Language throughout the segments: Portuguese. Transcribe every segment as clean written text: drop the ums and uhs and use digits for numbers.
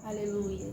Aleluia.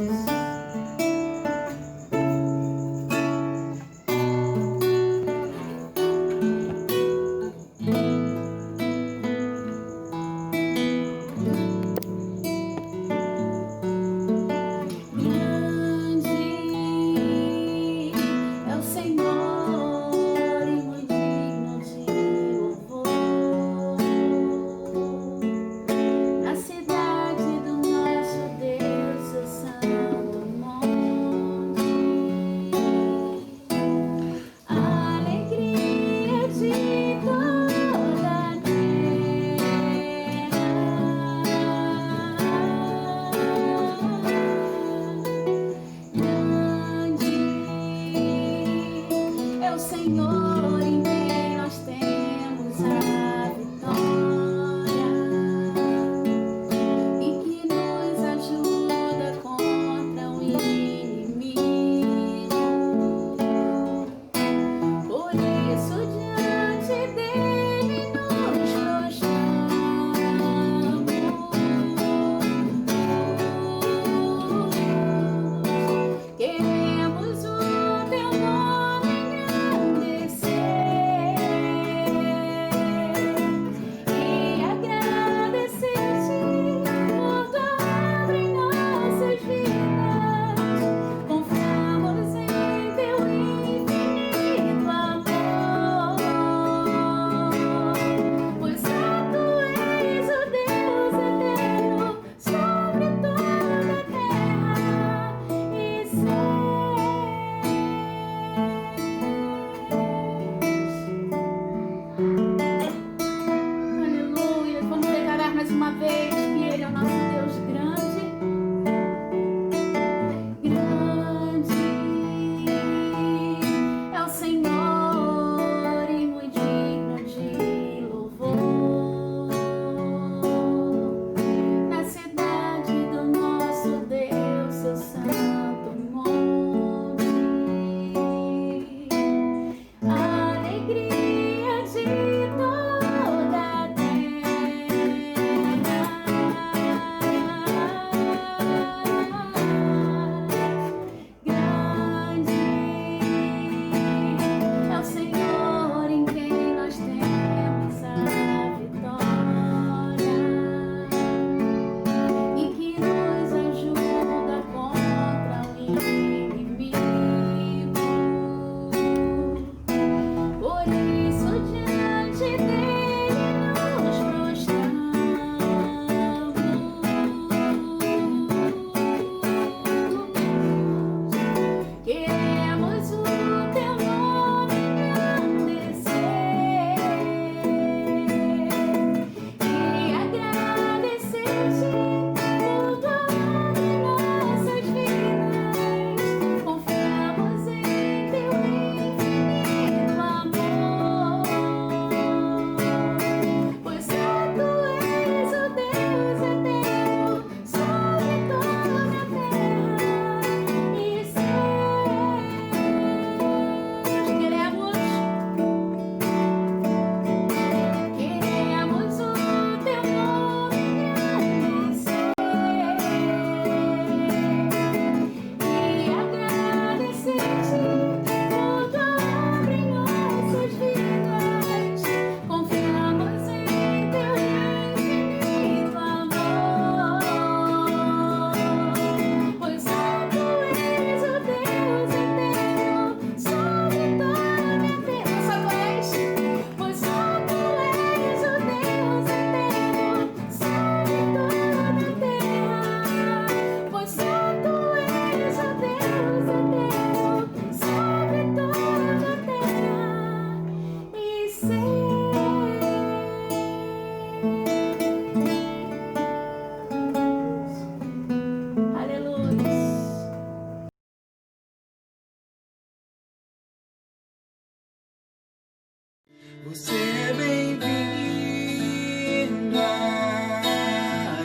Você é bem-vindo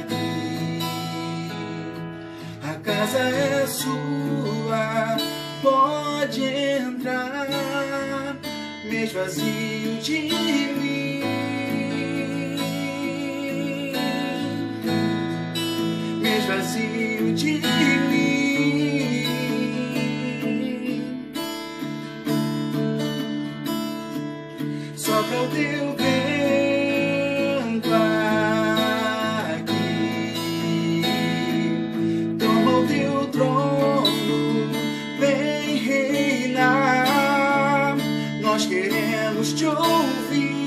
aqui. A casa é sua, pode entrar, mês vazio de mim, mês vazio de mim. Sopra o teu vento aqui, toma o teu trono, vem reinar. Nós queremos te ouvir.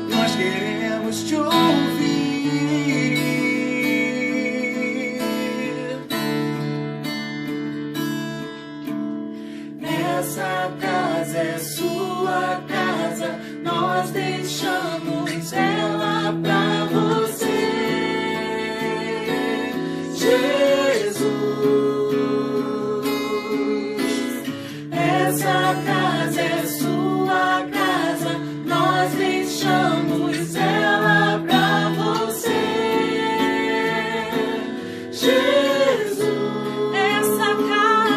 Nós queremos te ouvir. Essa casa é sua casa, nós deixamos ela pra você, Jesus. Essa casa é sua casa, nós deixamos ela pra você, Jesus. Essa casa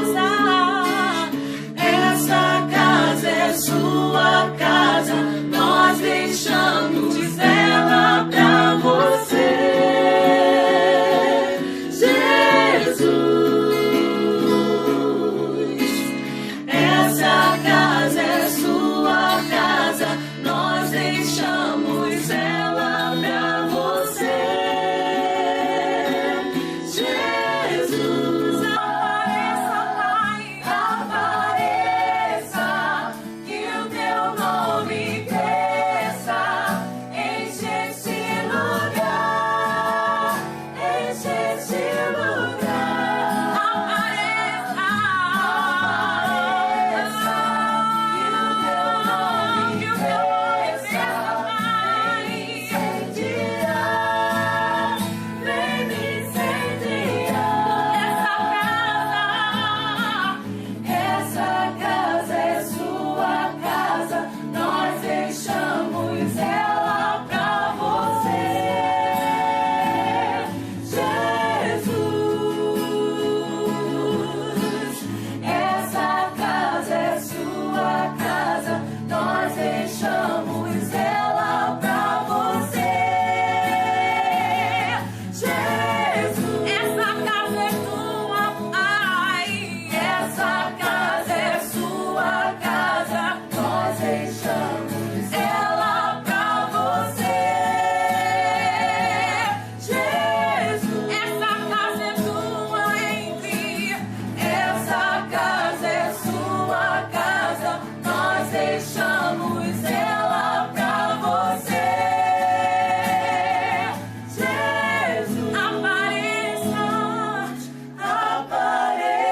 é sua casa, nós deixamos ela pra você, Jesus. Essa casa é sua casa, nós deixamos ela pra você, Jesus. Apareça, Pai, apareça, que o teu nome cresça, enche esse lugar, enche esse lugar. Apareça, que o teu nome cresça, vem me incendiar. Essa casa é sua casa, nós deixamos ela pra você, Jesus. Essa casa é sua casa, nós deixamos ela pra você, Jesus. Essa casa é tua, Pai. Essa casa é sua casa, nós deixamos ela pra você, Jesus. Essa casa é tua, Henry. Essa casa é sua casa, nós deixamos ela pra você, Jesus. Apareça,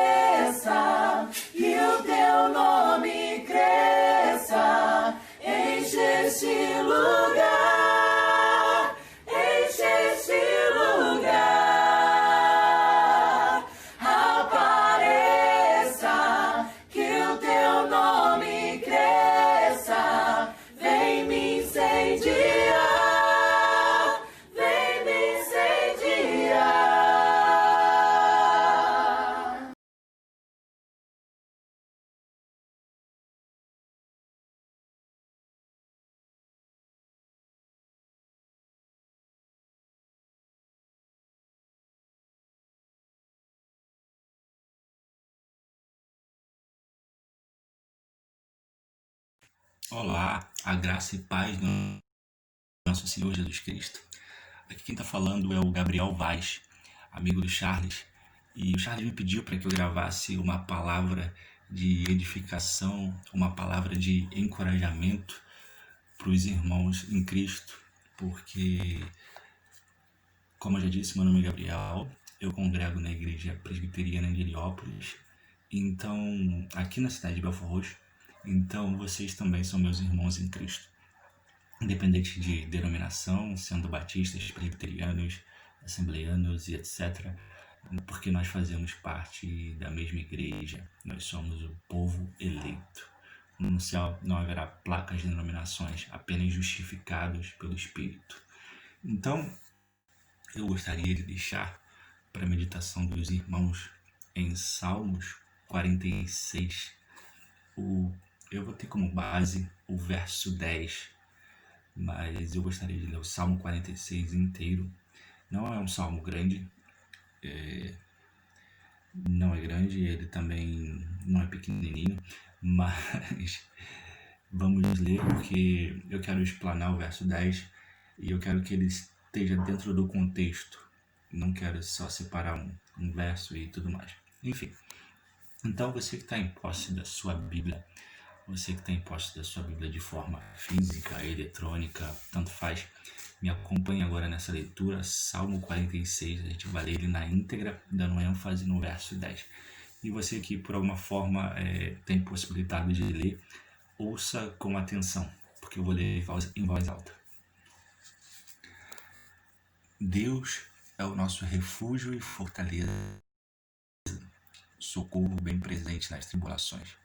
apareça, que o teu nome cresça, enche esse lugar, enche esse lugar. Apareça, que o teu nome cresça, vem me incendiar, vem me incendiar. Olá, a graça e paz do nosso Senhor Jesus Cristo. Aqui quem está falando é o Gabriel Vaz, amigo do Charles. E o Charles me pediu para que eu gravasse uma palavra de edificação, uma palavra de encorajamento para os irmãos em Cristo, porque, como eu já disse, meu nome é Gabriel, eu congrego na Igreja Presbiteriana de Heliópolis, então, aqui na cidade de Belford Roxo. Então, vocês também são meus irmãos em Cristo, independente de denominação, sendo batistas, presbiterianos, assembleanos e etc., porque nós fazemos parte da mesma igreja, nós somos o povo eleito. No céu não haverá placas de denominações, apenas justificados pelo Espírito. Então, eu gostaria de deixar para a meditação dos irmãos em Salmos 46, eu vou ter como base o verso 10, mas eu gostaria de ler o Salmo 46 inteiro. Não é um salmo grande, não é grande, ele também não é pequenininho, mas vamos ler porque eu quero explanar o verso 10 e eu quero que ele esteja dentro do contexto. Não quero só separar um verso e tudo mais. Enfim, então você que está em posse da sua Bíblia, você que está em posse da sua Bíblia de forma física, eletrônica, tanto faz, me acompanhe agora nessa leitura, Salmo 46, a gente vai ler ele na íntegra, dando ênfase no verso 10. E você que por alguma forma tem possibilidade de ler, ouça com atenção, porque eu vou ler em voz alta. Deus é o nosso refúgio e fortaleza, socorro bem presente nas tribulações.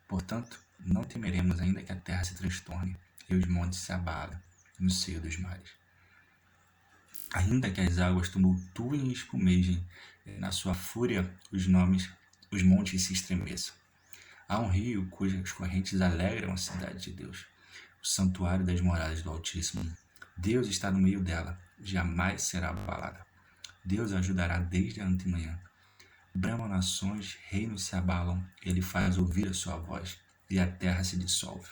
Portanto, não temeremos ainda que a terra se transtorne e os montes se abalem no seio dos mares. Ainda que as águas tumultuem e espumejem, na sua fúria os montes se estremeçam. Há um rio cujas correntes alegram a cidade de Deus, o santuário das moradas do Altíssimo. Deus está no meio dela, jamais será abalada. Deus a ajudará desde a antemanhã. Bramam nações, reinos se abalam, ele faz ouvir a sua voz, e a terra se dissolve.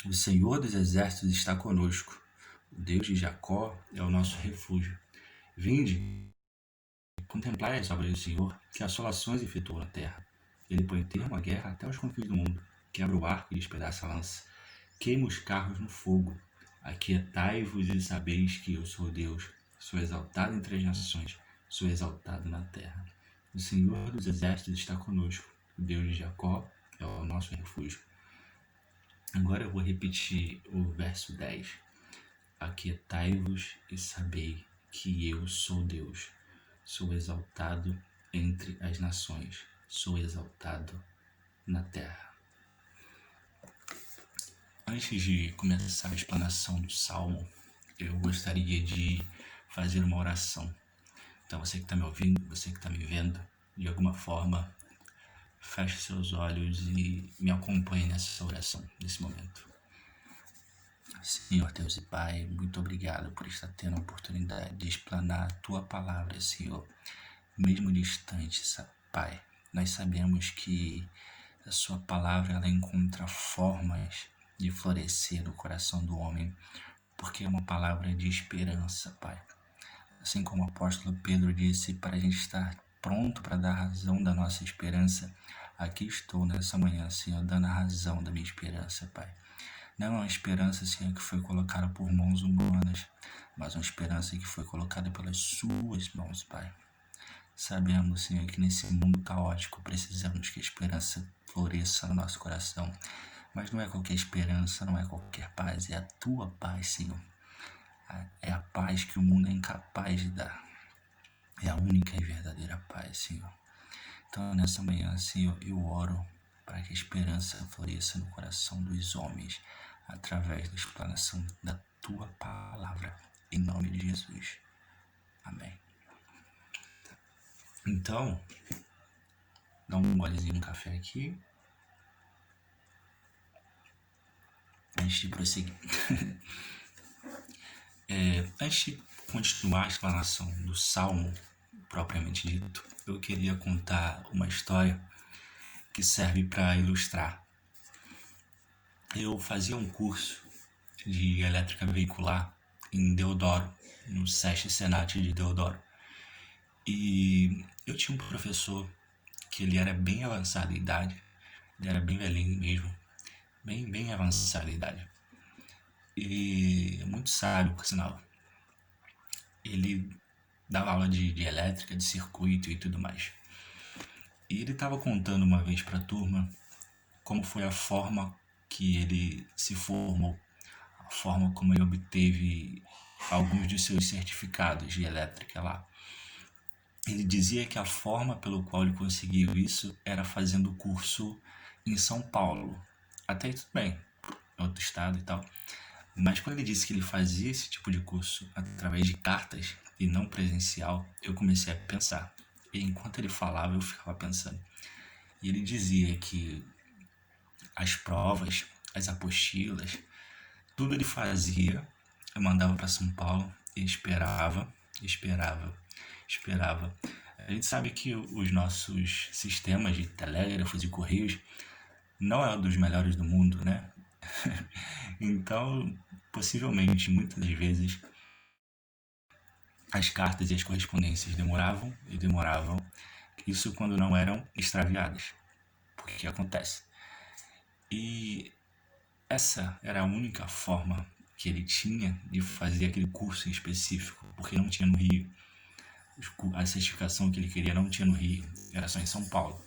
O Senhor dos exércitos está conosco, o Deus de Jacó é o nosso refúgio. Vinde, contemplai as obras do Senhor, que assolações efetuou na terra. Ele põe termo à guerra até os confins do mundo, quebra o arco e despedaça a lança, queima os carros no fogo. Aquietai-vos e sabeis que eu sou Deus, sou exaltado entre as nações, sou exaltado na terra. O Senhor dos exércitos está conosco, o Deus de Jacó é o nosso refúgio. Agora eu vou repetir o verso 10. Aquietai-vos e sabei que eu sou Deus, sou exaltado entre as nações, sou exaltado na terra. Antes de começar a explanação do Salmo, eu gostaria de fazer uma oração. Então você que está me ouvindo, você que está me vendo, de alguma forma, feche seus olhos e me acompanhe nessa oração, nesse momento. Senhor Deus e Pai, muito obrigado por estar tendo a oportunidade de explanar a Tua palavra, Senhor. Mesmo distante, Pai, nós sabemos que a Sua palavra ela encontra formas de florescer no coração do homem, porque é uma palavra de esperança, Pai. Assim como o apóstolo Pedro disse, para a gente estar pronto para dar razão da nossa esperança, aqui estou nessa manhã, Senhor, dando a razão da minha esperança, Pai. Não é uma esperança, Senhor, que foi colocada por mãos humanas, mas uma esperança que foi colocada pelas Suas mãos, Pai. Sabemos, Senhor, que nesse mundo caótico precisamos que a esperança floresça no nosso coração. Mas não é qualquer esperança, não é qualquer paz, é a Tua paz, Senhor. É a paz que o mundo é incapaz de dar. É a única e verdadeira paz, Senhor. Então, nessa manhã, Senhor, eu oro para que a esperança floresça no coração dos homens através da explanação da Tua palavra. Em nome de Jesus. Amém. Então, dá um golezinho no café aqui. Antes de prosseguir. Antes de continuar a explanação do Salmo, propriamente dito, eu queria contar uma história que serve para ilustrar. Eu fazia um curso de elétrica veicular em Deodoro, no SESC Senat de Deodoro. E eu tinha um professor que ele era bem avançado em idade, ele era bem velhinho mesmo, bem avançado em idade. E muito sábio, por sinal. Ele dava aula de elétrica, de circuito e tudo mais. E ele estava contando uma vez para a turma como foi a forma que ele se formou, a forma como ele obteve alguns de seus certificados de elétrica lá. Ele dizia que a forma pelo qual ele conseguiu isso era fazendo o curso em São Paulo. Até aí tudo bem, em outro estado e tal. Mas quando ele disse que ele fazia esse tipo de curso através de cartas e não presencial, eu comecei a pensar. E enquanto ele falava, eu ficava pensando. E ele dizia que as provas, as apostilas, Tudo ele fazia, eu mandava para São Paulo e esperava, esperava, esperava. A gente sabe que os nossos sistemas de telégrafos e correios não é um dos melhores do mundo, né? Então, possivelmente, muitas vezes, as cartas e as correspondências demoravam e demoravam. Isso quando não eram extraviadas, porque acontece. E essa era a única forma que ele tinha de fazer aquele curso em específico, porque não tinha no Rio. A certificação que ele queria não tinha no Rio, era só em São Paulo.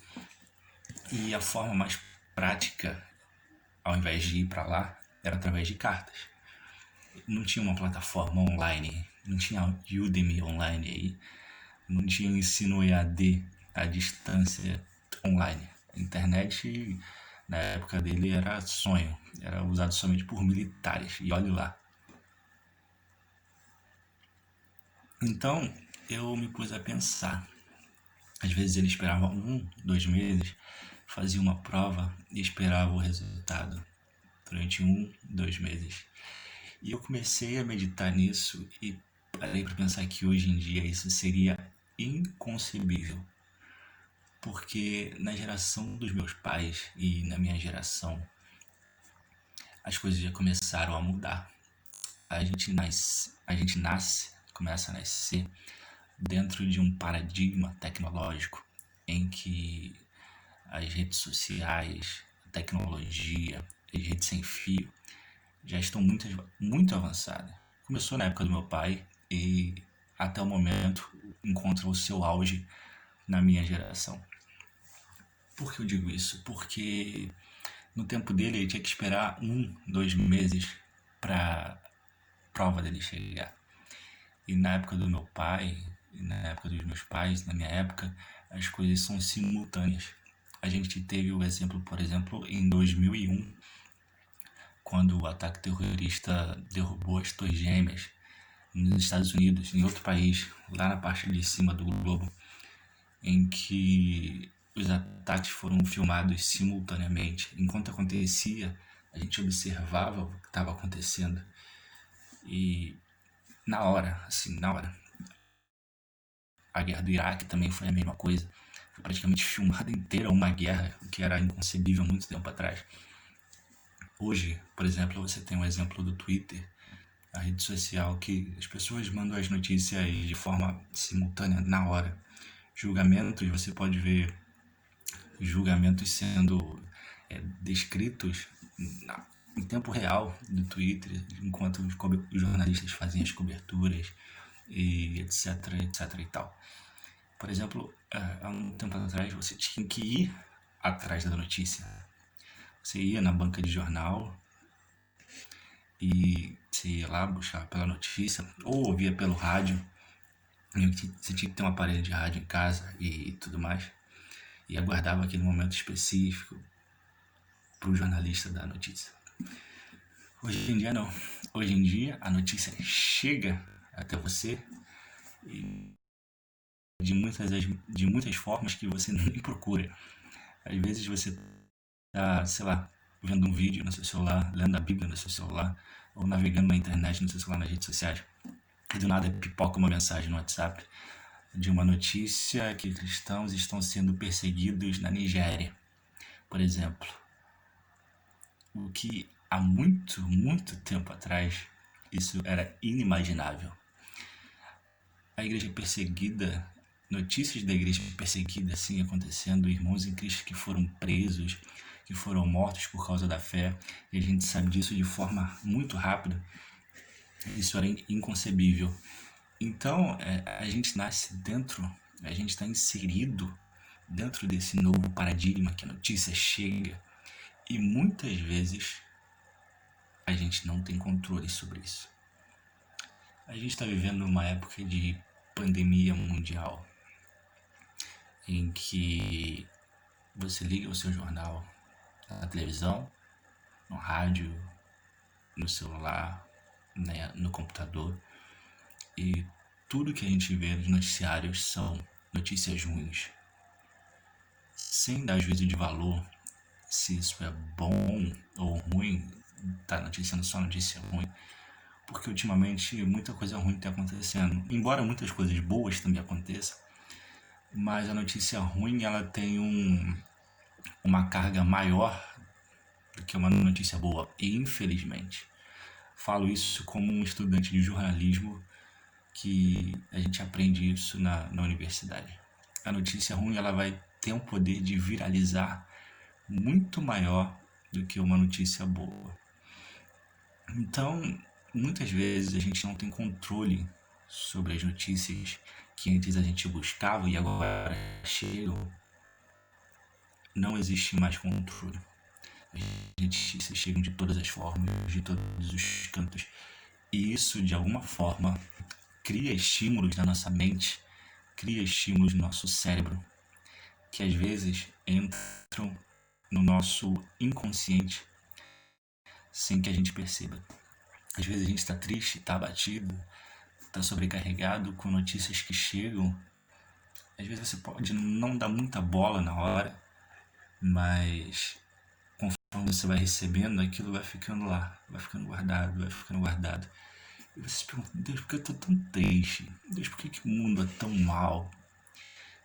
E a forma mais prática, ao invés de ir para lá, era através de cartas. Não tinha uma plataforma online, não tinha Udemy online aí, não tinha ensino EAD à distância online. A internet, na época dele, era sonho, era usado somente por militares, e olhe lá. Então, eu me pus a pensar. Às vezes ele esperava 2 meses, fazia uma prova e esperava o resultado durante 2 meses. E eu comecei a meditar nisso e parei para pensar que hoje em dia isso seria inconcebível. Porque na geração dos meus pais e na minha geração, as coisas já começaram a mudar. A gente nasce, começa a nascer dentro de um paradigma tecnológico em que as redes sociais, a tecnologia, as redes sem fio já estão muito avançadas. Começou na época do meu pai e até o momento encontra o seu auge na minha geração. Por que eu digo isso? Porque no tempo dele ele tinha que esperar 2 meses para prova dele chegar. E na época do meu pai, e na época dos meus pais, na minha época, as coisas são simultâneas. A gente teve o exemplo, por exemplo, em 2001, quando o ataque terrorista derrubou as Torres Gêmeas nos Estados Unidos, em outro país, lá na parte de cima do globo, em que os ataques foram filmados simultaneamente. Enquanto acontecia, a gente observava o que estava acontecendo. E na hora. A guerra do Iraque também foi a mesma coisa. Foi praticamente filmada inteira uma guerra, o que era inconcebível há muito tempo atrás. Hoje, por exemplo, você tem um exemplo do Twitter, a rede social que as pessoas mandam as notícias de forma simultânea, na hora. Julgamentos, você pode ver julgamentos sendo descritos em tempo real do Twitter, enquanto os jornalistas fazem as coberturas e etc, etc e tal. Por exemplo, há um tempo atrás você tinha que ir atrás da notícia. Você ia na banca de jornal e você ia lá buscar pela notícia ou ouvia pelo rádio. Você tinha que ter um aparelho de rádio em casa e tudo mais. E aguardava aquele momento específico para o jornalista dar a notícia. Hoje em dia não. Hoje em dia a notícia chega até você de muitas formas que você nem procura. Às vezes você tá, sei lá, vendo um vídeo no seu celular, lendo a Bíblia no seu celular, ou navegando na internet no seu celular, nas redes sociais, e do nada pipoca uma mensagem no WhatsApp de uma notícia que cristãos estão sendo perseguidos na Nigéria, por exemplo. O que há muito, muito tempo atrás isso era inimaginável. A igreja perseguida, notícias da igreja perseguida assim acontecendo, irmãos em Cristo que foram presos, que foram mortos por causa da fé, e a gente sabe disso de forma muito rápida. Isso era inconcebível. Então, a gente nasce dentro, a gente está inserido dentro desse novo paradigma que a notícia chega, e muitas vezes a gente não tem controle sobre isso. A gente está vivendo uma época de pandemia mundial, em que você liga o seu jornal na televisão, no rádio, no celular, né, no computador, e tudo que a gente vê nos noticiários são notícias ruins, sem dar juízo de valor se isso é bom ou ruim tá noticiando só notícia ruim, porque ultimamente muita coisa ruim está acontecendo. Embora muitas coisas boas também aconteçam, mas a notícia ruim ela tem uma carga maior do que uma notícia boa, infelizmente. Falo isso como um estudante de jornalismo, que a gente aprende isso na universidade. A notícia ruim ela vai ter um poder de viralizar muito maior do que uma notícia boa. Então, muitas vezes a gente não tem controle sobre as notícias que antes a gente buscava e agora chegam. Não existe mais controle. As notícias chegam de todas as formas, de todos os cantos. E isso, de alguma forma, cria estímulos na nossa mente, cria estímulos no nosso cérebro, que às vezes entram no nosso inconsciente sem que a gente perceba. Às vezes a gente está triste, está abatido, está sobrecarregado com notícias que chegam. Às vezes você pode não dar muita bola na hora, mas conforme você vai recebendo, aquilo vai ficando lá, vai ficando guardado, vai ficando guardado. E você se pergunta, Deus, por que eu estou tão triste? Deus, por que o mundo é tão mal?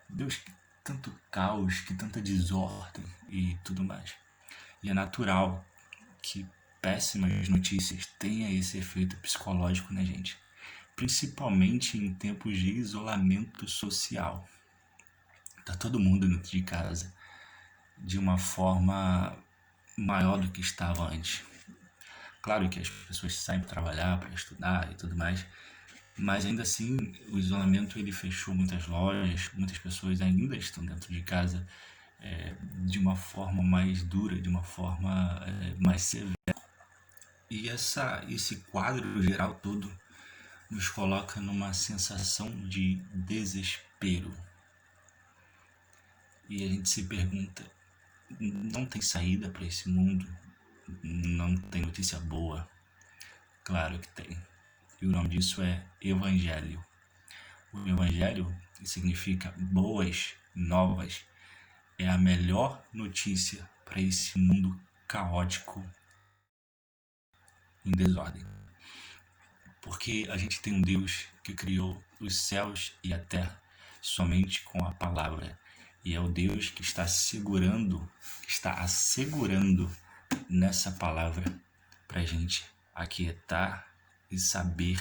Deus, que tanto caos, que tanta desordem e tudo mais. E é natural que péssimas notícias tenham esse efeito psicológico na gente, principalmente em tempos de isolamento social. Tá todo mundo dentro de casa de uma forma maior do que estava antes. Claro que as pessoas saem para trabalhar, para estudar e tudo mais, mas ainda assim o isolamento ele fechou muitas lojas, muitas pessoas ainda estão dentro de casa de uma forma mais dura, de uma forma mais severa. E esse quadro geral todo nos coloca numa sensação de desespero. E a gente se pergunta, não tem saída para esse mundo? Não tem notícia boa? Claro que tem. E o nome disso é Evangelho. O Evangelho significa boas novas. É a melhor notícia para esse mundo caótico em desordem. Porque a gente tem um Deus que criou os céus e a terra somente com a palavra. E é o Deus que está assegurando nessa palavra para a gente aquietar e saber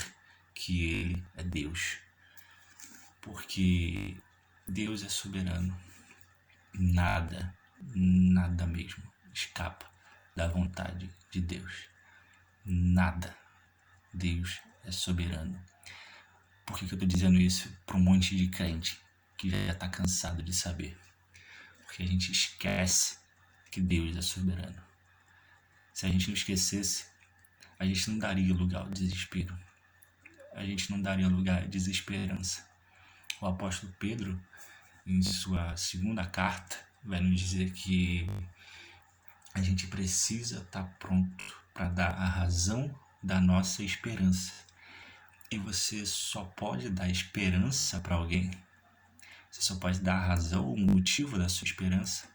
que Ele é Deus. Porque Deus é soberano. Nada mesmo escapa da vontade de Deus. Nada. Deus é soberano. Por que eu estou dizendo isso para um monte de crente que já está cansado de saber? Porque a gente esquece que Deus é soberano. Se a gente não esquecesse, a gente não daria lugar ao desespero. A gente não daria lugar à desesperança. O apóstolo Pedro, em sua segunda carta, vai nos dizer que a gente precisa estar pronto para dar a razão da nossa esperança. E você só pode dar esperança para alguém, você só pode dar a razão, o motivo da sua esperança,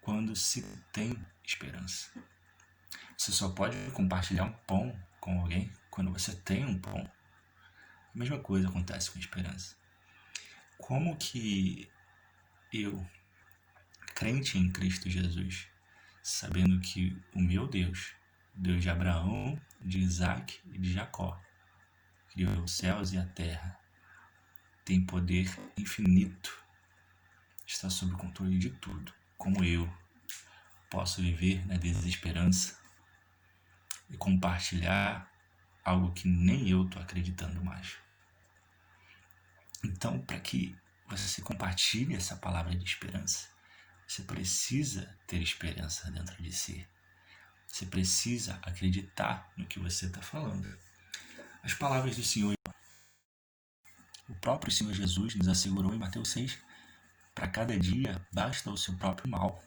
quando se tem esperança. Você só pode compartilhar um pão com alguém quando você tem um pão. A mesma coisa acontece com a esperança. Como que eu, crente em Cristo Jesus, sabendo que o meu Deus, Deus de Abraão, de Isaac e de Jacó, criou os céus e a terra, tem poder infinito, está sob o controle de tudo, como eu posso viver na desesperança e compartilhar algo que nem eu estou acreditando mais. Então, para que você compartilhe essa palavra de esperança, você precisa ter esperança dentro de si. Você precisa acreditar no que você está falando. As palavras do Senhor, o próprio Senhor Jesus nos assegurou em Mateus 6, para cada dia basta o seu próprio mal.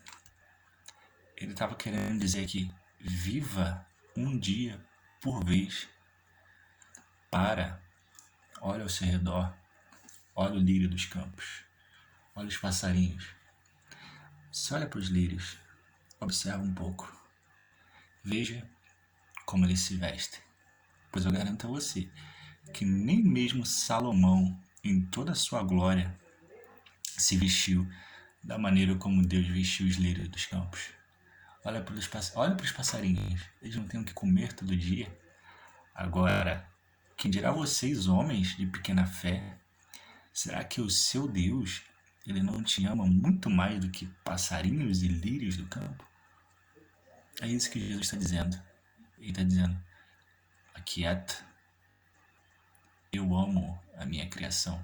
Ele estava querendo dizer que viva um dia por vez. Olha ao seu redor, olha o lírio dos campos, olha os passarinhos. Você olha para os lírios, observa um pouco. Veja como ele se veste. Pois eu garanto a você que nem mesmo Salomão, em toda a sua glória, se vestiu da maneira como Deus vestiu os lírios dos campos. Olha para os passarinhos, eles não têm o que comer todo dia. Agora, quem dirá vocês, homens de pequena fé, será que o seu Deus, ele não te ama muito mais do que passarinhos e lírios do campo? É isso que Jesus está dizendo. Ele está dizendo, aquieta, eu amo a minha criação.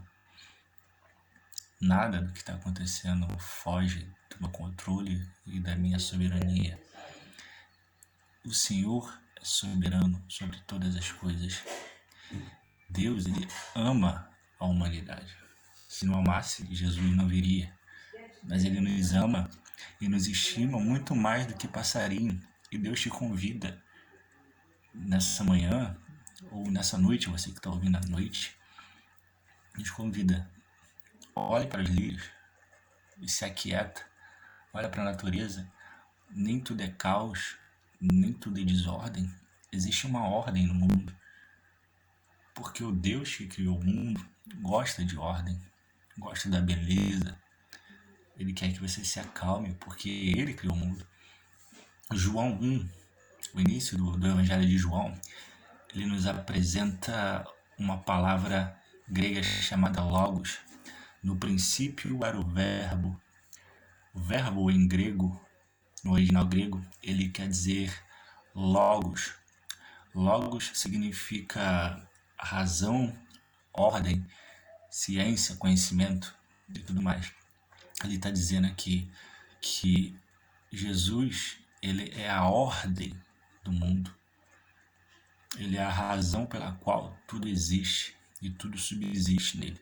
Nada do que está acontecendo foge do meu controle e da minha soberania. O Senhor é soberano sobre todas as coisas. Deus, ele ama a humanidade. Se não amasse, Jesus não viria. Mas ele nos ama e nos estima muito mais do que passarinho. E Deus te convida nessa manhã ou nessa noite, você que está ouvindo à noite, nos convida. Olhe para os lírios e se aquieta. Olha para a natureza. Nem tudo é caos, nem tudo é desordem. Existe uma ordem no mundo. Porque o Deus que criou o mundo gosta de ordem, gosta da beleza. Ele quer que você se acalme, porque ele criou o mundo. João 1, o início do Evangelho de João, ele nos apresenta uma palavra grega chamada logos. No princípio era o verbo. O verbo em grego, no original grego, ele quer dizer logos. Logos significa razão, ordem, ciência, conhecimento e tudo mais. Ele está dizendo aqui que Jesus, ele é a ordem do mundo. Ele é a razão pela qual tudo existe e tudo subsiste nele.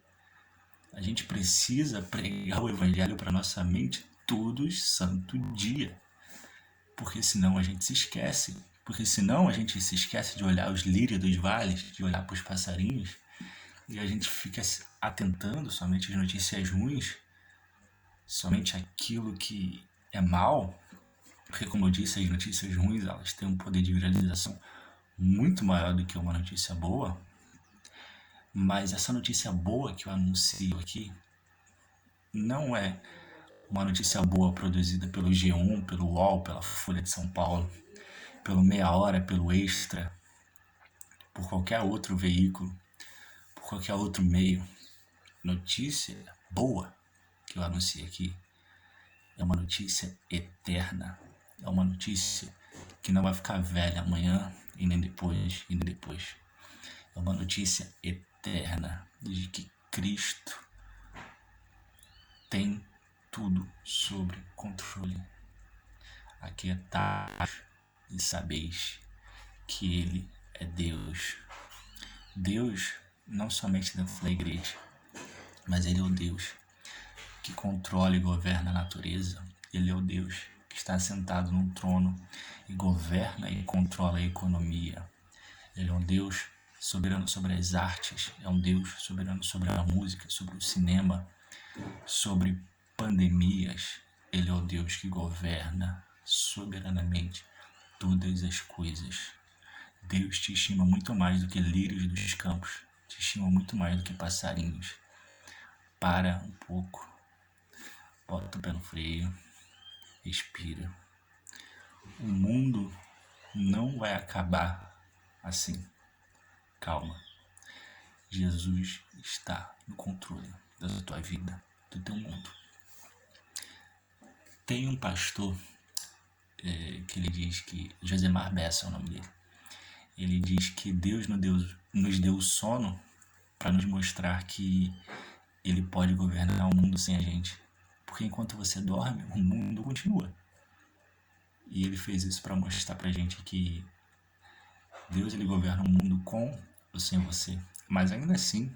A gente precisa pregar o Evangelho para nossa mente todo santo dia, porque senão a gente se esquece. Porque senão a gente se esquece de olhar os lírios dos vales, de olhar para os passarinhos, e a gente fica atentando somente às notícias ruins, somente aquilo que é mal, porque, como eu disse, as notícias ruins, elas têm um poder de viralização muito maior do que uma notícia boa. Mas essa notícia boa que eu anuncio aqui não é uma notícia boa produzida pelo G1, pelo UOL, pela Folha de São Paulo, pelo Meia Hora, pelo Extra, por qualquer outro veículo, por qualquer outro meio. Notícia boa que eu anuncio aqui é uma notícia eterna. É uma notícia que não vai ficar velha amanhã e nem depois, e nem depois. É uma notícia eterna de que Cristo tem tudo sob controle. Aquietai e sabeis que Ele é Deus. Deus não somente dentro da igreja, mas Ele é o Deus que controla e governa a natureza. Ele é o Deus que está sentado num trono e governa e controla a economia. Ele é um Deus soberano sobre as artes, é um Deus soberano sobre a música, sobre o cinema, sobre pandemias. Ele é o Deus que governa soberanamente todas as coisas. Deus te estima muito mais do que lírios dos campos, te estima muito mais do que passarinhos. Para um pouco, bota o pé no freio, respira. O mundo não vai acabar assim. Calma. Jesus está no controle da tua vida, do teu mundo. Tem um pastor que ele diz que, Josemar Bessa é o nome dele, ele diz que Deus nos deu o sono para nos mostrar que Ele pode governar o mundo sem a gente. Porque enquanto você dorme, o mundo continua. E Ele fez isso para mostrar pra gente que Deus, Ele governa o mundo com ou sem você. Mas ainda assim,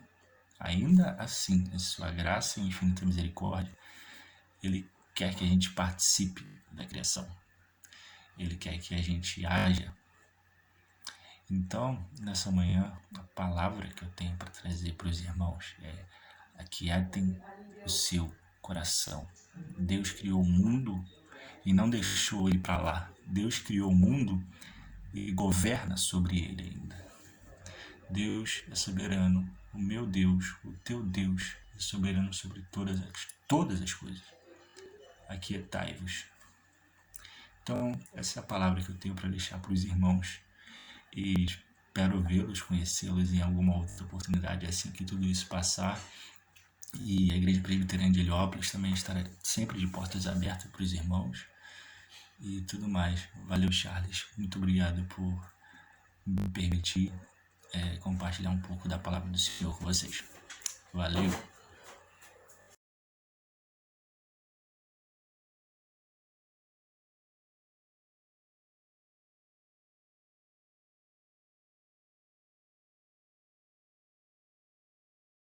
em sua graça e infinita misericórdia, Ele quer que a gente participe da criação. Ele quer que a gente haja. Então, nessa manhã, a palavra que eu tenho para trazer para os irmãos é: aquietem o seu coração. Deus criou o mundo e não deixou ele para lá. Deus criou o mundo e governa sobre ele ainda. Deus é soberano, o meu Deus, o teu Deus é soberano sobre todas as coisas. Aquietai-vos. Então, essa é a palavra que eu tenho para deixar para os irmãos e espero vê-los, conhecê-los em alguma outra oportunidade assim que tudo isso passar. E a Igreja Presbiteriana de Heliópolis também estará sempre de portas abertas para os irmãos e tudo mais. Valeu, Charles. Muito obrigado por me permitir compartilhar um pouco da palavra do Senhor com vocês. Valeu!